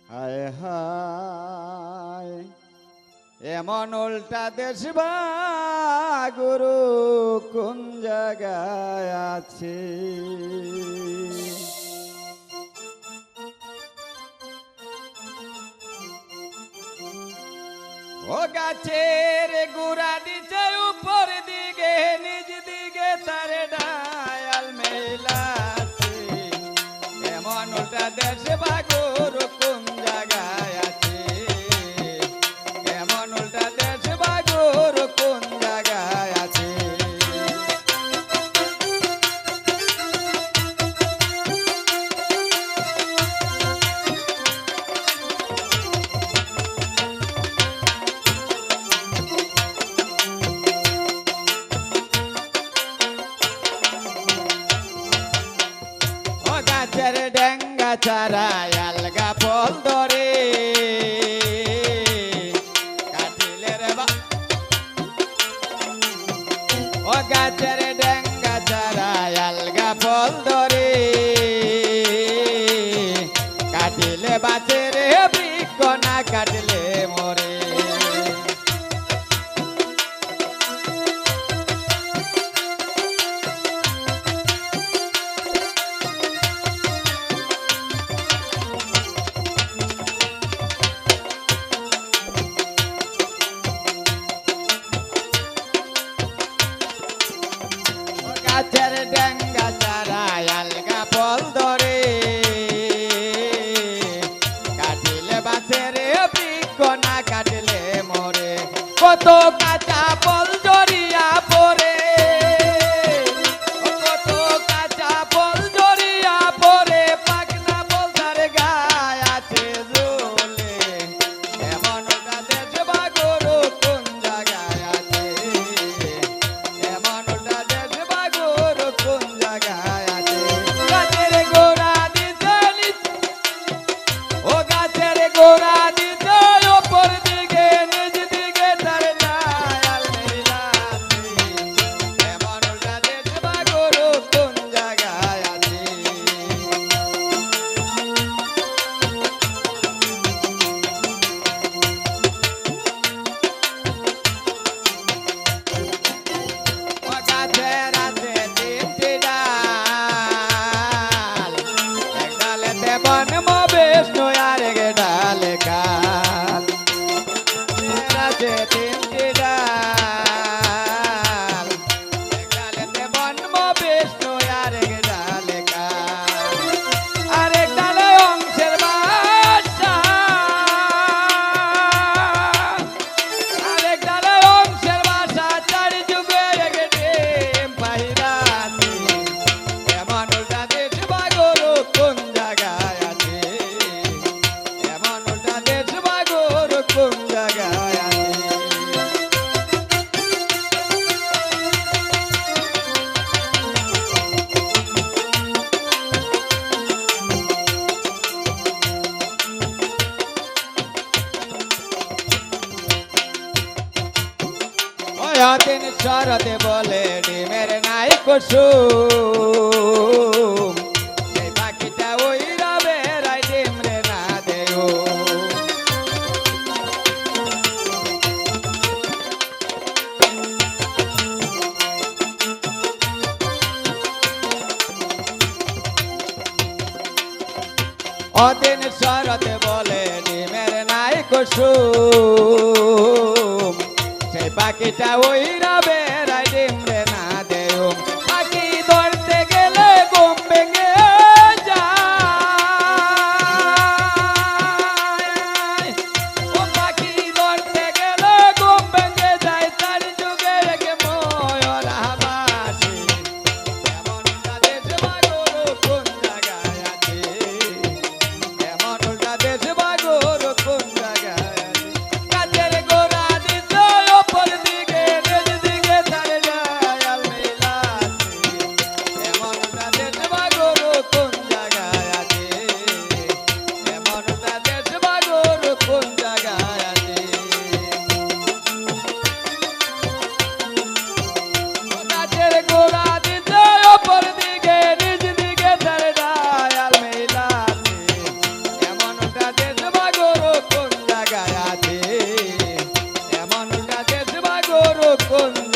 হায় হায় এমন উল্টা দেশ বা গুরু কোন জায়গায় আছে। ও গাছের গোড়া দিছে উপর দিকে নিজ দিকে তার ডায়াল মেলাছে। এমন উল্টা দেশ বা গুরু কোন জায়গায় আছে। এমন উল্টা দেশ বা গুরু কোন জায়গায় আছে। গাছের ডেঙ্গা চারায় আলগা ফল ধরে কাটিলে রে ও গাছের ডেঙ্গা চারায় আলগা ফল ধরে কাটিলে বাঁচে রে বৃক্ষ না কাটলে মরে। গাছের ডেঙ্গা চারায় আলগা ফল ধরে কাটিলে বাঁচে রে বৃক্ষ না কাটলে মরে। কত কাঁচা ফল জড়িয়া পড়ে কত কাঁচা ফল জড়িয়া পড়ে পাকনা ফল তার গায়ে আছে ঝোলে। এমন ওটা দেশ বা গরু কোন জায়গায় আছে। এমন ওটা দেশ বা গরু কোন জায়গায় আছে। গাছের গোড়া দিতে ও গাছের গোড়া দিতে ওপর দিকে নিজ দিকে তার ডায়াল মেলাছে। এমন ওটা দেশ বা গরু কোন জায়গায় আছে। ও গাছের আছে তিনটি ডাল, এক ডালেতে বনম বিষ্ণু আর এক ডালে কাল। গাছের আছে তিনটি ডাল, এক ডালেতে বনম বিষ্ণু আর এক ডালে কাল। আরেক ডালে অংশের বাসা আরেক ডালে অংশের বাসা চারি যুগে এক ডিম পাইরাছে। এমন উল্টা দেশ বা গরু কোন জায়গায় আছে। এমন উল্টা দেশ বা গরু কোন জায়গায় আছে। দিন শরতে বলে ডিমের নাই কুসুম, সেই পাখিটা ওই রাবেরাই ডিম রে না দেও। অদিন শরতে বলে ডিমের নাই কুসুম, সেই পাখিটা ওই রাবেরাই ডিম রে না দেও। পাখি ধরতে গেলে ঘুম ভেঙে যায়। ও পাখি ধরতে গেলে ঘুম ভেঙে যায়। তার যুগে রেখে ময়ূর আবাসে। এমন উল্টা দেশ বা গরু কোন জায়গায় আছে। এমন উল্টা দেশ বা গরু কোন জায়গায় আছে। গাছের গোড়া দিতে ওপর দিকে নিজ দিকে তার কোন